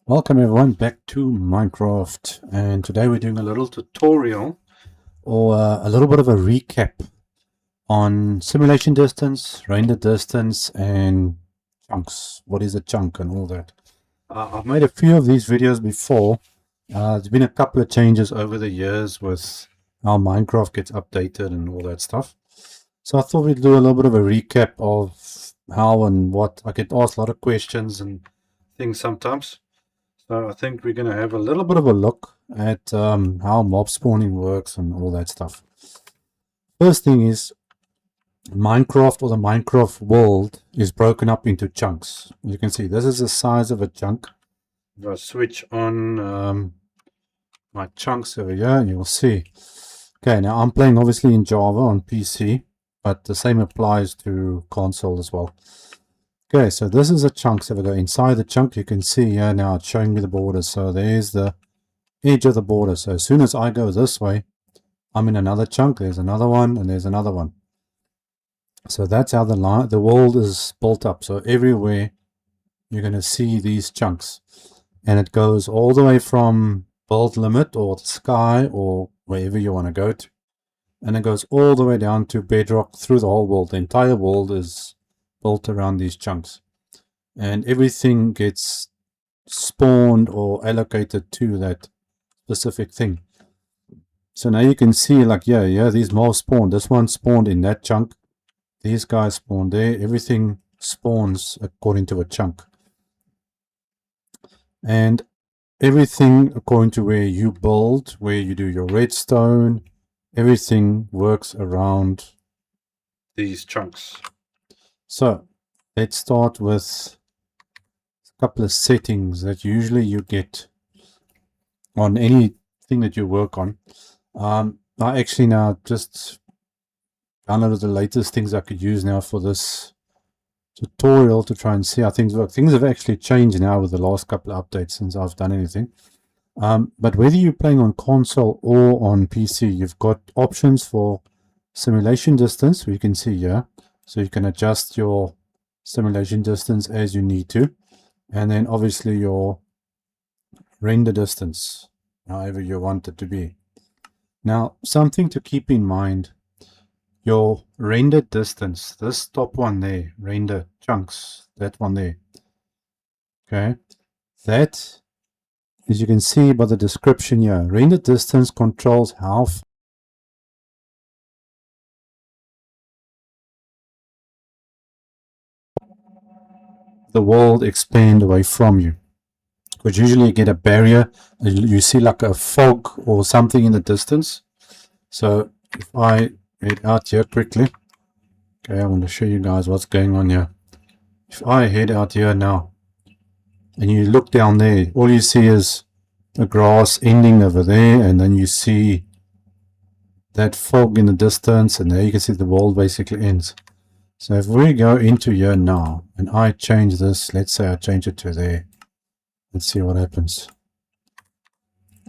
Welcome everyone back to Minecraft, and today we're doing a little tutorial or a little bit of a recap on simulation distance, render distance, and chunks. What is a chunk and all that. I've made a few of these videos before. There's been a couple of changes over the years with how Minecraft gets updated and all that stuff. So I thought we'd do a little bit of a recap of how and what. I get asked a lot of questions and things sometimes. So I think we're going to have a little bit of a look at how mob spawning works and all that stuff. First thing is Minecraft, or the Minecraft world, is broken up into chunks. As you can see, this is the size of a chunk. If I switch on my chunks over here, you'll see. Okay, now I'm playing obviously in Java on PC, but the same applies to console as well. Okay, so this is a chunk. So if I go inside the chunk, you can see here now it's showing me the border. So there's the edge of the border. So as soon as I go this way, I'm in another chunk. There's another one, and there's another one. So that's how the world is built up. So everywhere you're going to see these chunks, and it goes all the way from build limit or the sky or wherever you want to go to, and it goes all the way down to bedrock through the whole world. The entire world is built around these chunks, and everything gets spawned or allocated to that specific thing. So now you can see, like, yeah, these mobs spawned. This one spawned in that chunk. These guys spawned there. Everything spawns according to a chunk, and everything according to where you build, where you do your redstone. Everything works around these chunks. So let's start with a couple of settings that usually you get on anything that you work on. I actually now just downloaded the latest things I could use now for this tutorial to try and see how things work. Things have actually changed now with the last couple of updates since I've done anything. But whether you're playing on console or on PC, you've got options for simulation distance, where you can see here. So you can adjust your simulation distance as you need to. And then obviously your render distance, however you want it to be. Now, something to keep in mind, your render distance, this top one there, render chunks, that one there. Okay, that, as you can see by the description here, render distance controls how far the world expand away from you. Because usually you get a barrier, you see like a fog or something in the distance. So if I head out here quickly, okay, I want to show you guys what's going on here. If I head out here now, and you look down there, all you see is the grass ending over there, and then you see that fog in the distance, and there you can see the world basically ends. So if we go into here now, and I change this, let's say I change it to there. Let's see what happens.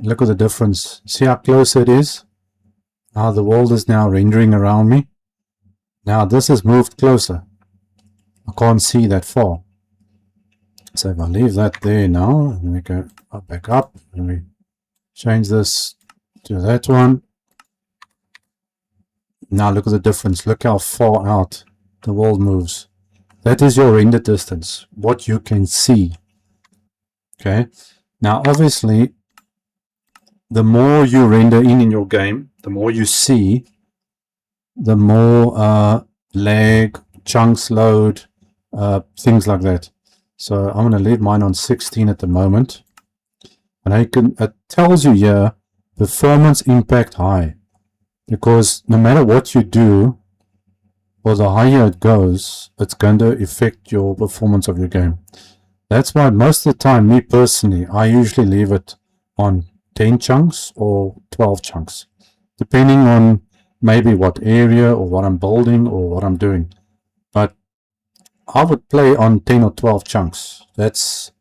Look at the difference. See how close it is? How the world is now rendering around me. Now this has moved closer. I can't see that far. So if I leave that there now, and we go back up, and we change this to that one. Now look at the difference. Look how far out the world moves. That is your render distance, what you can see. Okay, now obviously the more you render in your game, the more you see, the more lag, chunks load, things like that. So I'm going to leave mine on 16 at the moment, and it tells you here performance impact high, because no matter what you do, well, the higher it goes, it's going to affect your performance of your game. That's why most of the time, me personally, I usually leave it on 10 chunks or 12 chunks, depending on maybe what area or what I'm building or what I'm doing. But I would play on 10 or 12 chunks. That's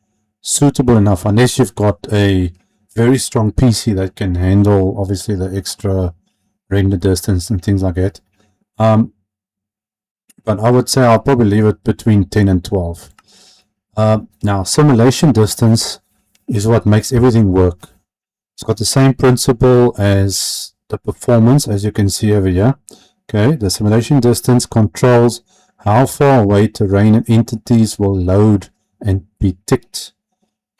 suitable enough, unless you've got a very strong PC that can handle, obviously, the extra render distance and things like that. But I would say I'll probably leave it between 10 and 12. Now, simulation distance is what makes everything work. It's got the same principle as the performance, as you can see over here. Okay, the simulation distance controls how far away terrain and entities will load and be ticked.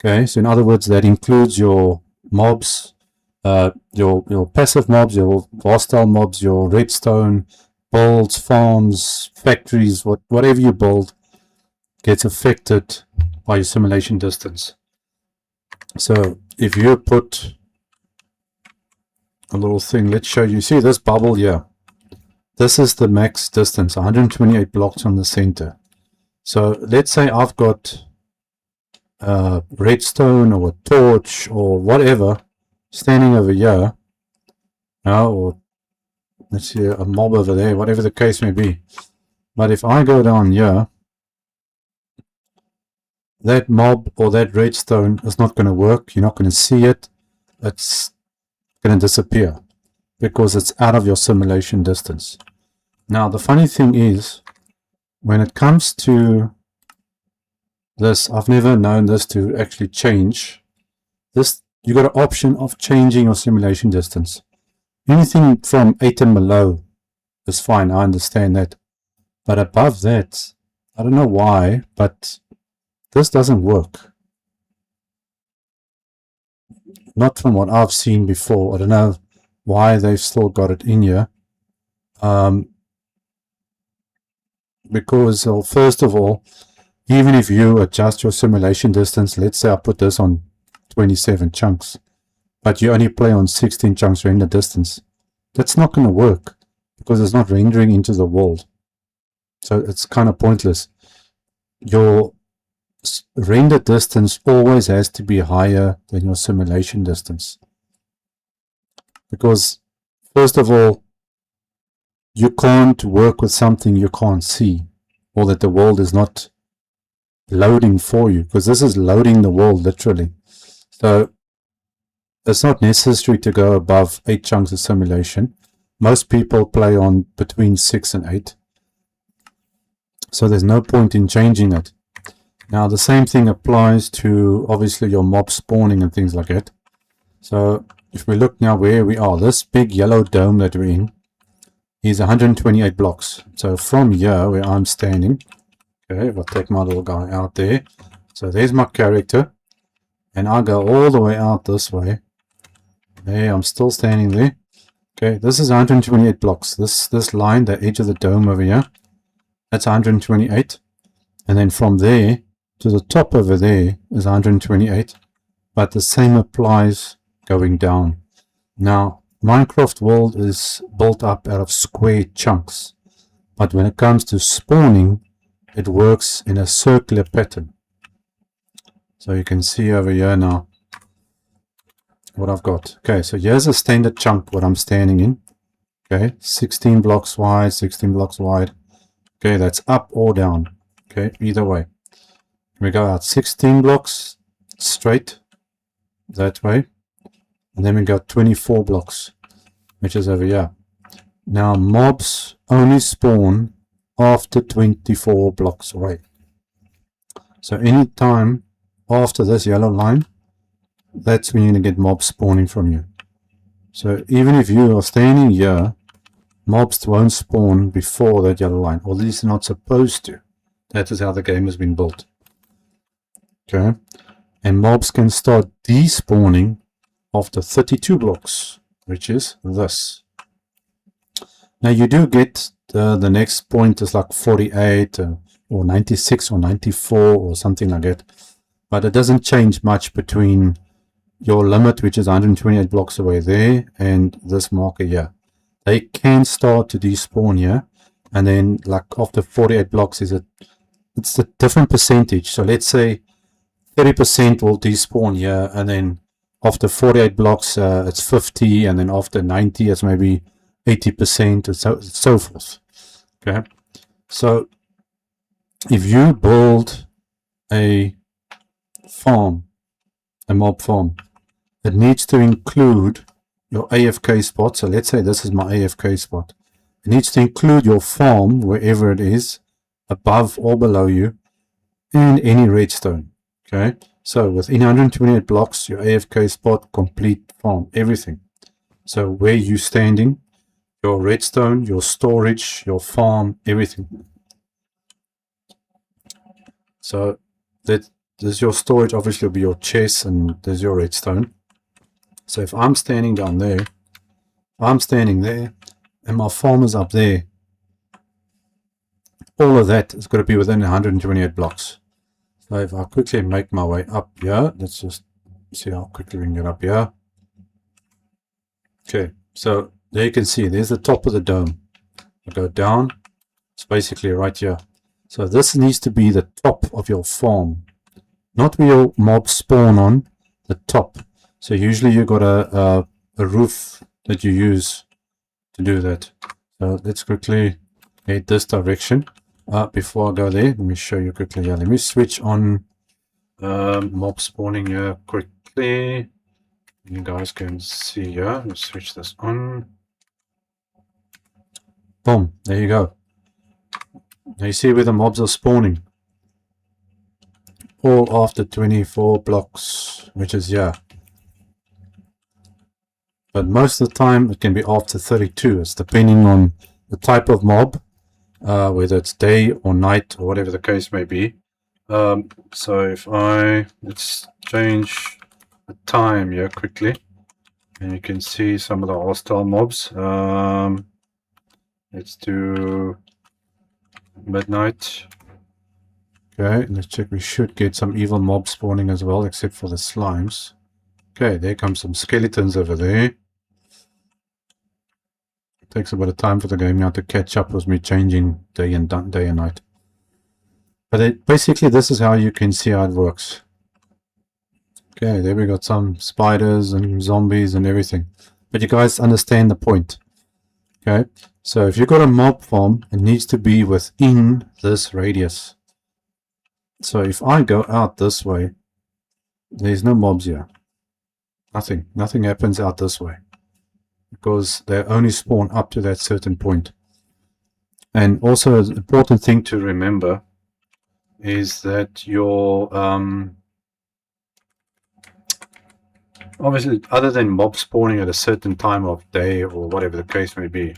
Okay, so in other words, that includes your mobs, your passive mobs, your hostile mobs, your redstone, builds, farms, factories, whatever you build gets affected by your simulation distance. So if you put a little thing, let's show you, see this bubble here? This is the max distance, 128 blocks on the center. So let's say I've got redstone or a torch or whatever standing over here, or let's see, a mob over there, whatever the case may be. But if I go down here, that mob or that redstone is not going to work. You're not going to see it. It's going to disappear because it's out of your simulation distance. Now the funny thing is, when it comes to this, I've never known this to actually change. This, you got an option of changing your simulation distance. Anything from 8 and below is fine, I understand that. But above that, I don't know why, but this doesn't work. Not from what I've seen before. I don't know why they've still got it in here. Because, well, first of all, even if you adjust your simulation distance, let's say I put this on 27 chunks, but you only play on 16 chunks render distance, that's not going to work because it's not rendering into the world. So it's kind of pointless. Your render distance always has to be higher than your simulation distance. Because, first of all, you can't work with something you can't see, or that the world is not loading for you, because this is loading the world literally. So it's not necessary to go above 8 chunks of simulation. Most people play on between 6 and 8. So there's no point in changing it. Now the same thing applies to obviously your mob spawning and things like that. So if we look now where we are, this big yellow dome that we're in is 128 blocks. So from here where I'm standing, okay, if I take my little guy out there, so there's my character, and I go all the way out this way. There, I'm still standing there. Okay, this is 128 blocks. This line, the edge of the dome over here, that's 128. And then from there to the top over there is 128. But the same applies going down. Now, Minecraft world is built up out of square chunks. But when it comes to spawning, it works in a circular pattern. So you can see over here now what I've got. Okay, so here's a standard chunk what I'm standing in. Okay, 16 blocks wide, 16 blocks wide. Okay, that's up or down. Okay, either way. We go out 16 blocks straight that way. And then we got 24 blocks, which is over here. Now mobs only spawn after 24 blocks away. So any time after this yellow line, that's when you're going to get mobs spawning from you. So even if you are standing here, mobs won't spawn before that yellow line, or at least they're not supposed to. That is how the game has been built. Okay, and mobs can start despawning after 32 blocks, which is this. Now you do get the next point is like 48 or 96 or 94 or something like that, but it doesn't change much between your limit, which is 128 blocks away there, and this marker here. They can start to despawn here, and then like after 48 blocks it's a different percentage. So let's say 30% will despawn here, and then after 48 blocks it's 50, and then after 90 it's maybe 80%, and so forth. Okay, so if you build a farm, a mob farm, it needs to include your AFK spot. So let's say this is my AFK spot. It needs to include your farm, wherever it is, above or below you, and any redstone. Okay, So within 128 blocks, your AFK spot, complete farm, everything. So where you standing, your redstone, your storage, your farm, everything. So that there's your storage, obviously will be your chest, and there's your redstone. So if I'm standing down there, I'm standing there, and my farm is up there, all of that is going to be within 128 blocks. So if I quickly make my way up here, let's just see how quickly we can get up here. Okay, so there you can see, there's the top of the dome. I go down, it's basically right here. So this needs to be the top of your farm, not where your mobs spawn on, the top. So usually you got a roof that you use to do that. So let's quickly head this direction. Before I go there, let me show you quickly here. Let me switch on mob spawning here quickly. You guys can see here. Let's switch this on. Boom, there you go. Now you see where the mobs are spawning. All after 24 blocks, which is here. But most of the time it can be after 32. It's depending on the type of mob, whether it's day or night or whatever the case may be. So if let's change the time here quickly, and you can see some of the hostile mobs. Let's do midnight. Okay, let's check. We should get some evil mob spawning as well, except for the slimes. Okay, there comes some skeletons over there. It takes a bit of time for the game now to catch up with me changing day and night. But basically this is how you can see how it works. Okay, there we got some spiders and zombies and everything. But you guys understand the point. Okay, so if you've got a mob farm, it needs to be within this radius. So if I go out this way, there's no mobs here. Nothing happens out this way, because they only spawn up to that certain point. And also an important thing to remember is that your obviously, other than mob spawning at a certain time of day or whatever the case may be,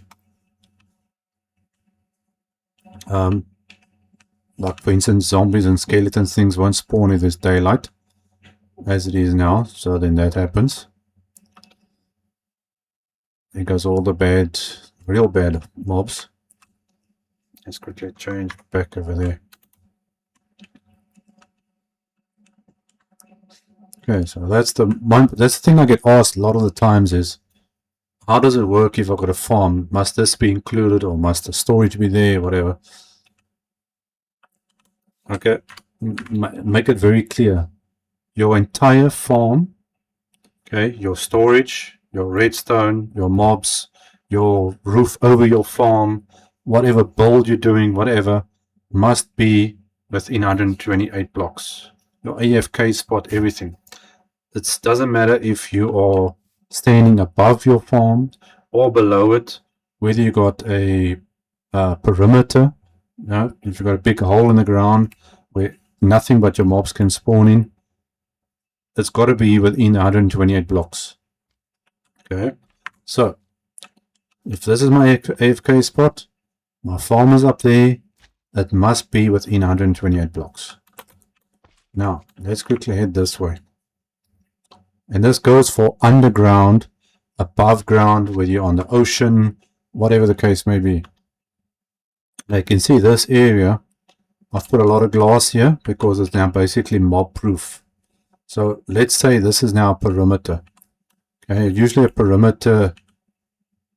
like for instance zombies and skeletons, things won't spawn if there's daylight, as it is now. So then that happens. There goes all the real bad mobs. Let's quickly change back over there. Okay, so that's the thing I get asked a lot of the times is, how does it work if I've got a farm? Must this be included, or must the storage be there, whatever? Okay, make it very clear. Your entire farm, okay, your storage, your redstone, your mobs, your roof over your farm, whatever build you're doing, whatever, must be within 128 blocks. Your AFK spot, everything. It doesn't matter if you are standing above your farm or below it, whether you got a perimeter, if you've got a big hole in the ground where nothing but your mobs can spawn in, it's got to be within 128 blocks. Okay, so if this is my AFK spot, my farm is up there, it must be within 128 blocks. Now let's quickly head this way. And this goes for underground, above ground, whether you're on the ocean, whatever the case may be. Now you can see this area, I've put a lot of glass here because it's now basically mob proof. So let's say this is now a perimeter. Okay, usually a perimeter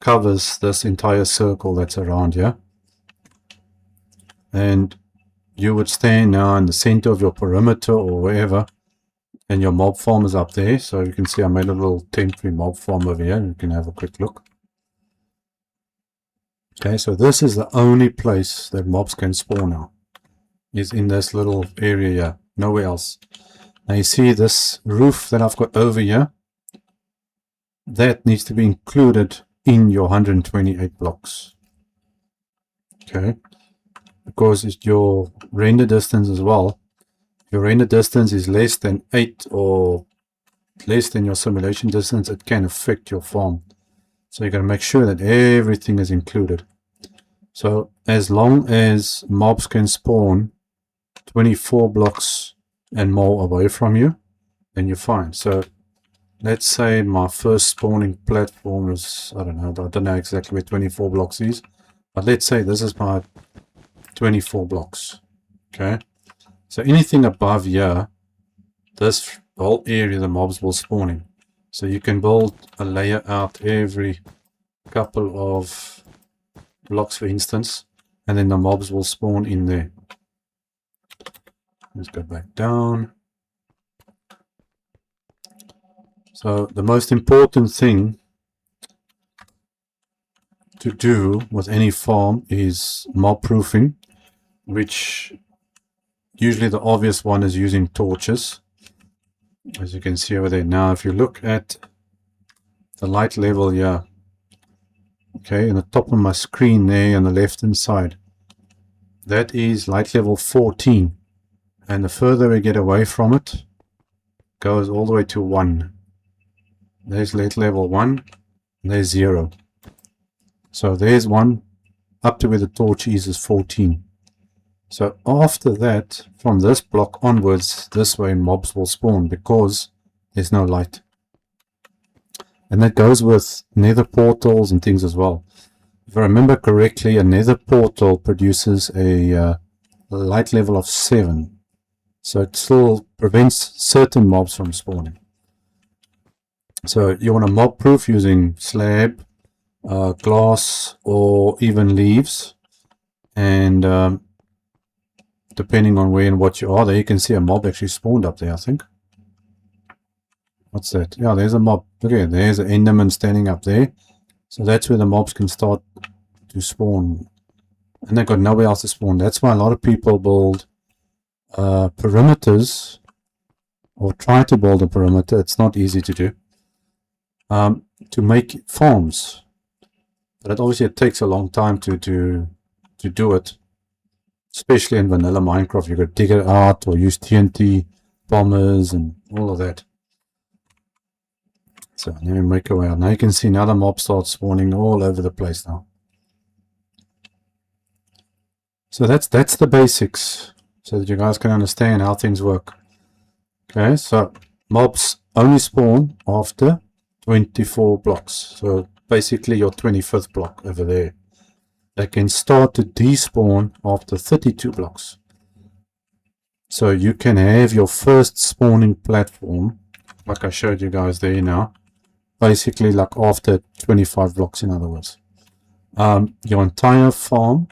covers this entire circle that's around here. And you would stand now in the center of your perimeter or wherever, and your mob farm is up there. So you can see I made a little temporary mob farm over here. You can have a quick look. Okay, so this is the only place that mobs can spawn now, is in this little area here, nowhere else. Now you see this roof that I've got over here, that needs to be included in your 128 blocks. Okay, because it's your render distance as well. your render distance is less than 8 or less than your simulation distance, it can affect your farm. So you got to make sure that everything is included. So as long as mobs can spawn 24 blocks and more away from you, then you're fine. So let's say my first spawning platform is, I don't know exactly where 24 blocks is, but let's say this is my 24 blocks. Okay, so anything above here, this whole area, the mobs will spawn in. So you can build a layer out every couple of blocks, for instance, and then the mobs will spawn in there. Let's go back down. So the most important thing to do with any farm is mob proofing, which usually the obvious one is using torches, as you can see over there. Now if you look at the light level here, okay, in the top of my screen there on the left hand side, that is light level 14, and the further we get away from it, goes all the way to 1. There's light level 1, and there's 0. So there's 1, up to where the torch is 14. So after that, from this block onwards, this way mobs will spawn because there's no light. And that goes with nether portals and things as well. If I remember correctly, a nether portal produces a light level of 7. So it still prevents certain mobs from spawning. So you want to mob proof using slab, glass, or even leaves. And depending on where and what you are, there you can see a mob actually spawned up there, I think. What's that? Yeah, there's a mob. Okay, there's an enderman standing up there. So that's where the mobs can start to spawn. And they've got nowhere else to spawn. That's why a lot of people build perimeters, or try to build a perimeter. It's not easy to do. To make farms. But obviously it takes a long time to do it. Especially in vanilla Minecraft. You've got to dig it out or use TNT bombers and all of that. So let me make a way out. Now you can see now the mobs start spawning all over the place now. So that's the basics, so that you guys can understand how things work. Okay, so mobs only spawn after 24 blocks. So basically your 25th block over there. They can start to despawn after 32 blocks. So you can have your first spawning platform, like I showed you guys there now, basically like after 25 blocks, in other words. Your entire farm,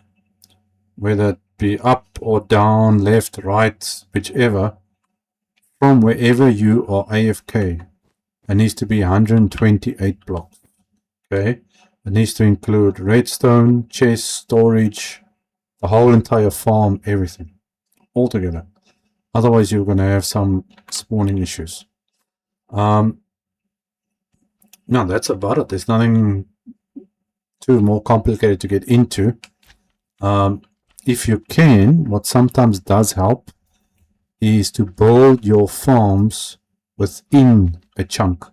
whether it be up or down, left, right, whichever, from wherever you are AFK, it needs to be 128 blocks. Okay, it needs to include redstone, chest, storage, the whole entire farm, everything, all together. Otherwise, you're going to have some spawning issues. No, that's about it. There's nothing too more complicated to get into. If you can, what sometimes does help is to build your farms within a chunk.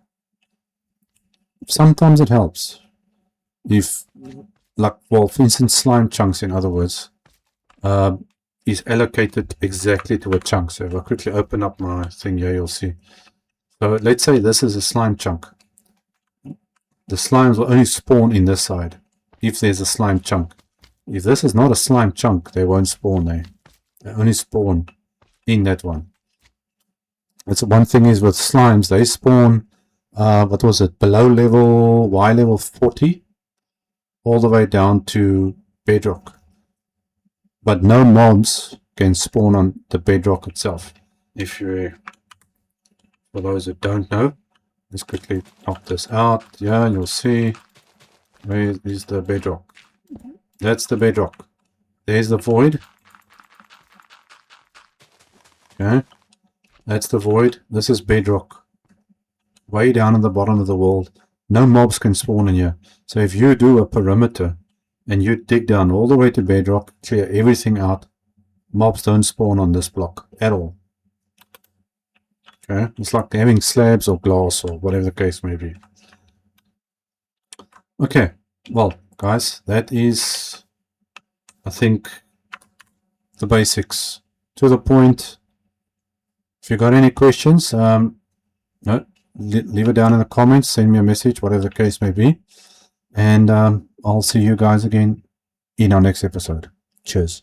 Sometimes it helps. If, like, well, for instance, slime chunks, in other words, is allocated exactly to a chunk. So if I quickly open up my thing here, you'll see. So let's say this is a slime chunk. The slimes will only spawn in this side if there's a slime chunk. If this is not a slime chunk, they won't spawn there. They only spawn in that one. That's one thing is with slimes, they spawn, what was it, below level, Y level 40, all the way down to bedrock. But no mobs can spawn on the bedrock itself. If you, for those that don't know, let's quickly knock this out. Yeah, you'll see, where is the bedrock? That's the bedrock. There's the void. Okay, that's the void. This is bedrock. Way down at the bottom of the world. No mobs can spawn in here. So if you do a perimeter and you dig down all the way to bedrock, clear everything out, mobs don't spawn on this block at all. Okay, it's like having slabs or glass or whatever the case may be. Okay, well, guys, that is, I think, the basics. To the point. If you got any questions, no, leave it down in the comments, send me a message, whatever the case may be. And I'll see you guys again in our next episode. Cheers.